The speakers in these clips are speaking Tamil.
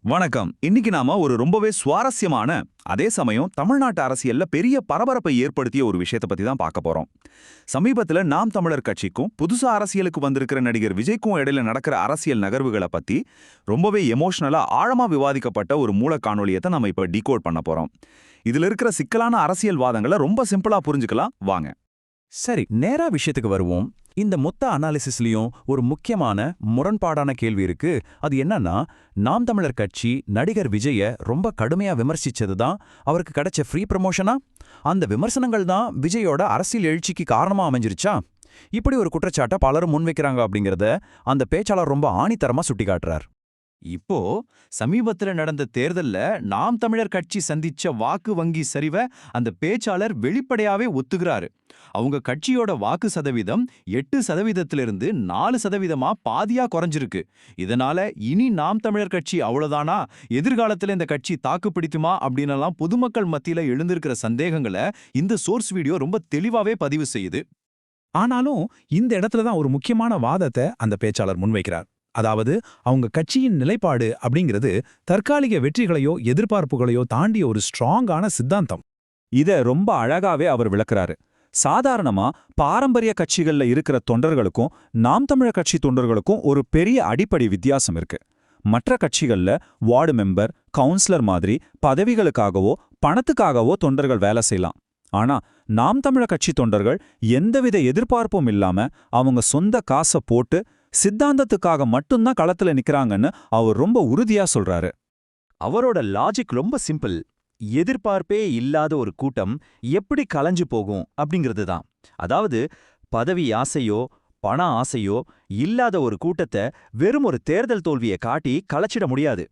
வணக்கம். இன்னைக்கு நாம ஒரு ரொம்பவே சுவாரஸ்யமான, அதே சமயம் தமிழ்நாட்டு அரசியல்ல பெரிய பரபரப்பை ஏற்படுத்திய ஒரு விஷயத்தை பத்தி தான் பார்க்க போறோம். சமீபத்துல நாம் தமிழர் கட்சிக்கும் புதுசா அரசியலுக்கு வந்திருக்கிற நடிகர் விஜய்க்கும் இடையில நடக்கிற அரசியல் நகர்வுகளை பத்தி ரொம்பவே எமோஷனலா ஆழமா விவாதிக்கப்பட்ட ஒரு மூல காணொளியத்தை நம்ம இப்ப டீகோட் பண்ண போறோம். இதுல இருக்கிற சிக்கலான அரசியல் வாதங்களை ரொம்ப சிம்பிளா புரிஞ்சுக்கலாம் வாங்க. சரி, நேரா விஷயத்துக்கு வருவோம். இந்த மொத்த அனாலிசிஸ்லயும் ஒரு முக்கியமான முரண்பாடான கேள்வி இருக்கு. அது என்னன்னா, நாம் தமிழர் கட்சி நடிகர் விஜய ரொம்ப கடுமையா விமர்சிச்சது தான் அவருக்கு கிடைச்ச ஃப்ரீ ப்ரமோஷனா? அந்த விமர்சனங்கள் தான் விஜயோட அரசியல் எழுச்சிக்கு காரணமா அமைஞ்சிருச்சா? இப்படி ஒரு குற்றச்சாட்டை பலரும் முன்வைக்கிறாங்க அப்படிங்கறத அந்த பேச்சாளர் ரொம்ப ஆணித்தரமா சுட்டிக்காட்டுறார். இப்போ சமீபத்துல நடந்த தேர்தல்ல நாம் தமிழர் கட்சி சந்திச்ச வாக்கு வங்கி சரிவை அந்த பேச்சாளர் வெளிப்படையாவே ஒத்துக்கிறாரு. அவங்க கட்சியோட வாக்கு சதவீதம் 8%லிருந்து 4%-ஆ பாதியா குறைஞ்சிருக்கு. இதனால இனி நாம் தமிழர் கட்சி அவ்வளவுதானா, எதிர்காலத்துல இந்த கட்சி தாக்கு பிடிக்குமா அப்படின்னலாம் பொதுமக்கள் மத்தியில எழுந்திருக்கிற சந்தேகங்களை இந்த சோர்ஸ் வீடியோ ரொம்ப தெளிவாவே பதிவு செய்யுது. ஆனாலும் இந்த இடத்துல தான் ஒரு முக்கியமான வாதத்தை அந்த பேச்சாளர் முன்வைக்கிறார். அதாவது, அவங்க கட்சியின் நிலைப்பாடு அப்படிங்கிறது தற்காலிக வெற்றிகளையோ எதிர்பார்ப்புகளையோ தாண்டிய ஒரு ஸ்ட்ராங்கான சித்தாந்தம். இத ரொம்ப அழகாவே அவர் விளக்குறாரு. சாதாரணமா பாரம்பரிய கட்சிகள்ல இருக்கிற தொண்டர்களுக்கும் நாம் தமிழர் கட்சி தொண்டர்களுக்கும் ஒரு பெரிய அடிப்படை வித்தியாசம் இருக்கு. மற்ற கட்சிகள்ல வார்டு மெம்பர், கவுன்சிலர் மாதிரி பதவிகளுக்காகவோ பணத்துக்காகவோ தொண்டர்கள் வேலை செய்யலாம். ஆனா நாம் தமிழர் கட்சி தொண்டர்கள் எந்தவித எதிர்பார்ப்பும் இல்லாம அவங்க சொந்த காசை போட்டு சித்தாந்தத்துக்காக மட்டும்தான் களத்துல நிக்கிறாங்கன்னு அவர் ரொம்ப உறுதியா சொல்றாரு. அவரோட லாஜிக் ரொம்ப சிம்பிள். எதிர்பார்ப்பே இல்லாத ஒரு கூட்டம் எப்படி கலைஞ்சு போகும் அப்படிங்கிறது தான். அதாவது, பதவி ஆசையோ பண ஆசையோ இல்லாத ஒரு கூட்டத்தை வெறும் ஒரு தேர்தல் தோல்வியை காட்டி கலைச்சிட முடியாது.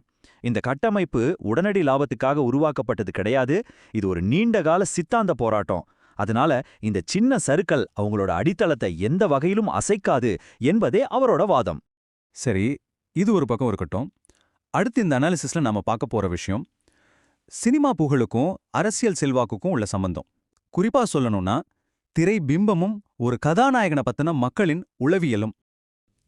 இந்த கட்டமைப்பு உடனடி லாபத்துக்காக உருவாக்கப்பட்டது கிடையாது. இது ஒரு நீண்டகால சித்தாந்த போராட்டம். அதனால இந்த சின்ன சறுக்கல் அவங்களோட அடித்தளத்தை எந்த வகையிலும் அசைக்காது என்பதே அவரோட வாதம். சரி, இது ஒரு பக்கம் இருக்கட்டும். அடுத்து இந்த அனாலிசிஸ்ல நாம பார்க்க போற விஷயம் சினிமா புகழுக்கும் அரசியல் செல்வாக்குக்கும் உள்ள சம்பந்தம். குறிப்பா சொல்லணும்னா, திரை பிம்பமும் ஒரு கதாநாயகனை பத்தின மக்களின் உளவியலும்.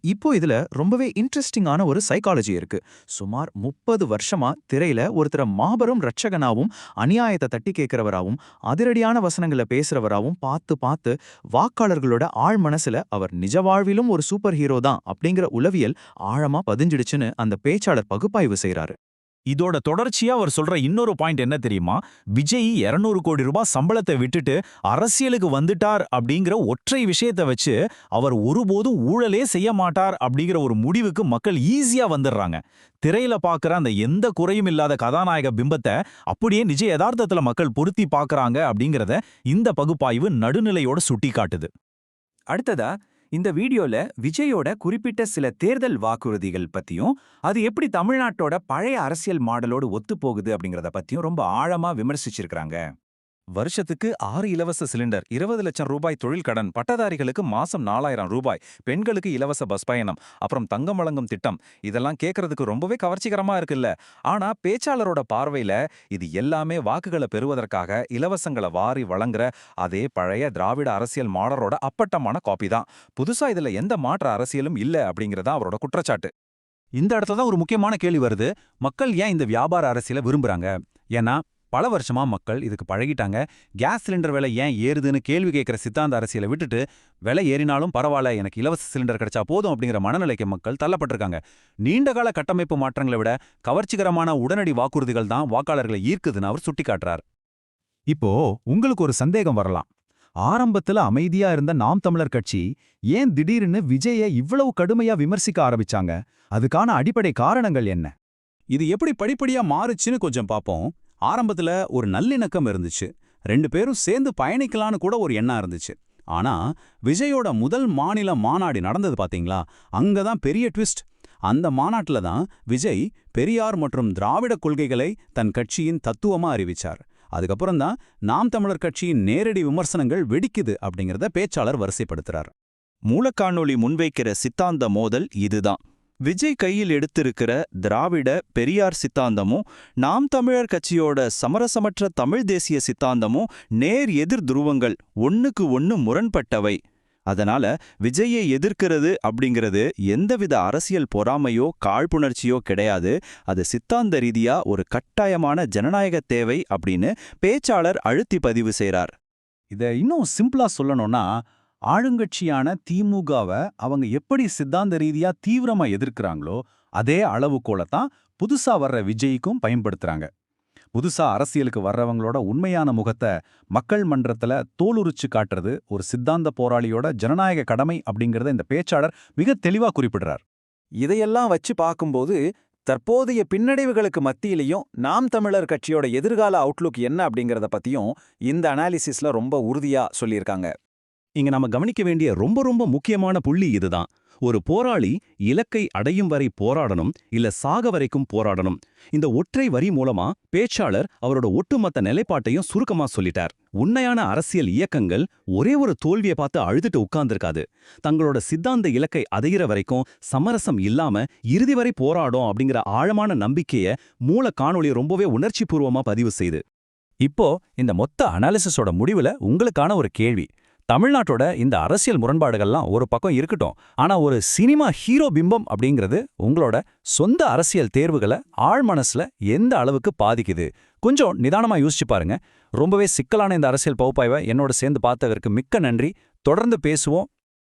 இப்போ இதுல ரொம்பவே இன்ட்ரெஸ்டிங்கான ஒரு சைக்காலஜி இருக்கு. சுமார் 30 வருஷமா திரையில ஒருத்தர மாபெரும் ரட்சகனாவும் அநியாயத்தை தட்டி கேட்கிறவராவும் அதிரடியான வசனங்களை பேசுறவராவும் பார்த்து பார்த்து வாக்காளர்களோட ஆழ் மனசுல அவர் நிஜ வாழ்விலும் ஒரு சூப்பர் ஹீரோ தான் அப்படிங்கிற உளவியல் ஆழமா பதிஞ்சிடுச்சுன்னு அந்த பேச்சாளர் பகுப்பாய்வு செய்றாரு. இதோட தொடர்ச்சியா அவர் சொல்ற இன்னொரு பாயிண்ட் என்ன தெரியுமா? விஜய் 200 கோடி ரூபாய் சம்பளத்தை விட்டுட்டு அரசியலுக்கு வந்துட்டார் அப்படிங்கிற ஒற்றை விஷயத்தை வச்சு அவர் ஒருபோதும் ஊழலே செய்ய மாட்டார் அப்படிங்கிற ஒரு முடிவுக்கு மக்கள் ஈஸியா வந்துடுறாங்க. திரையில பாக்குற அந்த எந்த குறையும் இல்லாத கதாநாயக பிம்பத்தை அப்படியே நிஜ யதார்த்தத்துல மக்கள் பொருத்தி பாக்குறாங்க அப்படிங்கிறத இந்த பகுப்பாய்வு நடுநிலையோட சுட்டி காட்டுது. அடுத்ததா இந்த வீடியோல விஜயோட குறிப்பிட்ட சில தேர்தல் வாக்குறுதிகள் பத்தியும், அது எப்படி தமிழ்நாட்டோட பழைய அரசியல் மாடலோடு ஒத்துப்போகுது அப்படிங்கறத பத்தியும் ரொம்ப ஆழமா விமர்சிச்சிருக்காங்க. வருஷத்துக்கு 6 இலவச சிலிண்டர், 20 லட்சம் ரூபாய் தொழில் கடன், பட்டதாரிகளுக்கு மாசம் 4000 ரூபாய், பெண்களுக்கு இலவச பஸ் பயணம், அப்புறம் தங்கம் வழங்கும் திட்டம், இதெல்லாம் கேட்கறதுக்கு ரொம்பவே கவர்ச்சிகரமா இருக்குல்ல. ஆனா பேச்சாளரோட பார்வையில இது எல்லாமே வாக்குகளை பெறுவதற்காக இலவசங்களை வாரி வழங்குற அதே பழைய திராவிட அரசியல் மாடலோட அப்பட்டமான காப்பி தான். புதுசா இதுல எந்த மாற்று அரசியலும் இல்ல அப்படிங்கறதா அவரோட குற்றச்சாட்டு. இந்த இடத்துல தான் ஒரு முக்கியமான கேள்வி வருது. மக்கள் ஏன் இந்த வியாபார அரசியலை விரும்புறாங்க? ஏன்னா பல வருஷமா மக்கள் இதுக்கு பழகிட்டாங்க. கேஸ் சிலிண்டர் விலை ஏன் ஏறுதுன்னு கேள்வி கேட்கிற சித்தாந்த அரசியலை விட்டுட்டு, விலை ஏறினாலும் பரவாயில்ல, எனக்கு இலவச சிலிண்டர் கிடைச்சா போதும் அப்படிங்கிற மனநிலைக்கு மக்கள் தள்ளப்பட்டிருக்காங்க. நீண்டகால கட்டமைப்பு மாற்றங்களை விட கவர்ச்சிகரமான உடனடி வாக்குறுதிகள் தான் வாக்காளர்களை ஈர்க்குதுன்னு அவர் சுட்டிக்காட்டுறார். இப்போ உங்களுக்கு ஒரு சந்தேகம் வரலாம். ஆரம்பத்துல அமைதியா இருந்த நாம் தமிழர் கட்சி ஏன் திடீர்னு விஜய இவ்வளவு கடுமையா விமர்சிக்க ஆரம்பிச்சாங்க? அதுக்கான அடிப்படை காரணங்கள் என்ன? இது எப்படி படிப்படியா மாறுச்சுன்னு கொஞ்சம் பார்ப்போம். ஆரம்பத்துல ஒரு நல்லிணக்கம் இருந்துச்சு. 2 பேரும் சேர்ந்து பயணிக்கலான்னு கூட ஒரு எண்ணம் இருந்துச்சு. ஆனா விஜயோட முதல் மாநில மாநாடு நடந்தது பாத்தீங்களா? அங்கதான் பெரிய ட்விஸ்ட். அந்த மாநாட்டுல தான் விஜய் பெரியார் மற்றும் திராவிட கொள்கைகளை தன் கட்சியின் தத்துவமா அறிவிச்சார். அதுக்கப்புறம் தான் நாம் தமிழர் கட்சியின் நேரடி விமர்சனங்கள் வெடிக்குது அப்படிங்கிறத பேச்சாளர் வரிசைப்படுத்துறார். மூலக்காணொளி முன்வைக்கிற சித்தாந்த மோதல் இதுதான். விஜய் கையில் எடுத்திருக்கிற திராவிட பெரியார் சித்தாந்தமும் நாம் தமிழர் கட்சியோட சமரசமற்ற தமிழ் தேசிய சித்தாந்தமும் நேர் எதிர் துருவங்கள், ஒன்னுக்கு ஒன்னு முரண்பட்டவை. அதனால விஜயை எதிர்க்கிறது அப்படிங்கிறது எந்தவித அரசியல் பொறாமையோ காழ்ப்புணர்ச்சியோ கிடையாது. அது சித்தாந்த ரீதியா ஒரு கட்டாயமான ஜனநாயக தேவை அப்படின்னு பேச்சாளர் அழுத்தி பதிவு செய்றார். இதை இன்னும் சிம்பிளா சொல்லணும்னா, ஆளுங்கட்சியான திமுகவை அவங்க எப்படி சித்தாந்த ரீதியா தீவிரமா எதிர்க்கிறாங்களோ அதே அளவுகோலத்தான் புதுசா வர்ற விஜய்க்கும் பயன்படுத்துறாங்க. புதுசா அரசியலுக்கு வர்றவங்களோட உண்மையான முகத்தை மக்கள் மன்றத்துல தோலுரிச்சு காட்டுறது ஒரு சித்தாந்த போராளியோட ஜனநாயக கடமை அப்படிங்கறத இந்த பேச்சாளர் மிக தெளிவா குறிப்பிடுறார். இதையெல்லாம் வச்சு பார்க்கும்போது தற்போதைய பின்னடைவுகளுக்கு மத்தியிலையும் நாம் தமிழர் கட்சியோட எதிர்கால அவுட்லுக் என்ன அப்படிங்கறத பத்தியும் இந்த அனாலிசிஸ்ல ரொம்ப உறுதியா சொல்லியிருக்காங்க. இங்க நாம கவனிக்க வேண்டிய ரொம்ப ரொம்ப முக்கியமான புள்ளி இதுதான். ஒரு போராளி இலக்கை அடையும் வரை போராடணும், இல்ல சாக வரைக்கும் போராடணும். இந்த ஒற்றை வரி மூலமா பேச்சாளர் அவரோட ஒட்டுமொத்த நிலைப்பாட்டையும் சுருக்கமா சொல்லிட்டார். உண்மையான அரசியல் இயக்கங்கள் ஒரே ஒரு தோல்வியை பார்த்து அழுதுட்டு உட்கார்ந்திருக்காது. தங்களோட சித்தாந்த இலக்கை அடையிற வரைக்கும் சமரசம் இல்லாம இறுதி வரை போராடும் அப்படிங்கிற ஆழமான நம்பிக்கைய மூல காணொளி ரொம்பவே உணர்ச்சி பூர்வமா பதிவு செய்து. இப்போ இந்த மொத்த அனாலிசிஸோட முடிவுல உங்களுக்கான ஒரு கேள்வி. தமிழ்நாட்டோட இந்த அரசியல் முரண்பாடுகள்லாம் ஒரு பக்கம் இருக்கட்டும், ஆனா ஒரு சினிமா ஹீரோ பிம்பம் அப்படிங்கிறது உங்களோட சொந்த அரசியல் தேர்வுகளை ஆழ்மனசுல எந்த அளவுக்கு பாதிக்குது? கொஞ்சம் நிதானமா யோசிச்சு பாருங்க. ரொம்பவே சிக்கலான இந்த அரசியல் பகுப்பாய்வை என்னோட சேர்ந்து பார்த்ததற்கு மிக்க நன்றி. தொடர்ந்து பேசுவோம்.